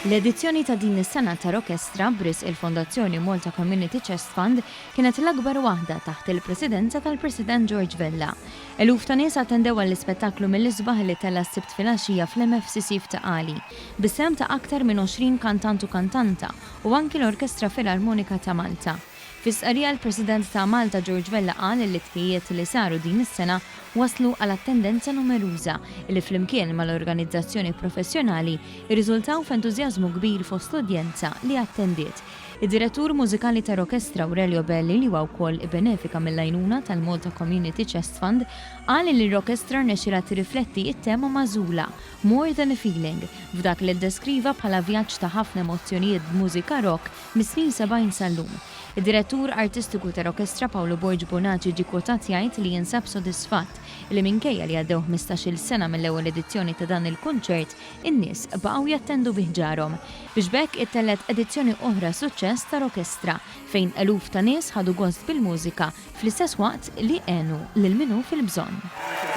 L-edizzjoni ta' din is-sena ta' Rokestra bris il-Fondazzjoni Malta Community Chest Fund kienet l-akbar waħda taħt il-presidenza tal-President George Vella. Eluf ta' nies attendew għall-ispettaklu mill-isbaħ li tella s-sibt filgħaxija fl-MFCC f'Taqali, bissem ta' aktar minn 20 kantant u kantanta u anki l-Orkestra Filarmonika ta' Malta. Fis-qarrija l-President ta' Malta George Vella qal li t-tħijiet li saru din is-sena waslu għal attendenza numeruża li flimkien mal-organizzazzjoni professjonali irriżultaw f'entużjażmu kbir fost l-udjenza li attendiet. Id-direttur mużikali ta' Rokestra Aurelio Belli li huwa wkoll benefika mill-għajnuna tal-Malta Community Chest Fund qal li r-Rokestra rnexxiela tirrifletti t-tema magħżula More Than a Feeling f'dak li ddeskriva bħala vjaġġ ta' ħafna emozzjonijiet b'mużika rock mis-snin 70 sal-lum. Id-direttur artistiku ta' Rokestra Paolo Borg Bonaci ġie kwotat jgħid li jinsab sodisfatt li minkejja li għaddew 15-il sena mill-ewwel edizzjoni ta' dan il-kunċert, in-nies baqgħu jattendu bih ġarhom. Biex bekk it-telet edizzjoni oħra suċċess ta' Rokestra fejn eluf ta' nies ħadu gost bil-mużika fl-istess waqt li għenu lil minnu fil-bżonn.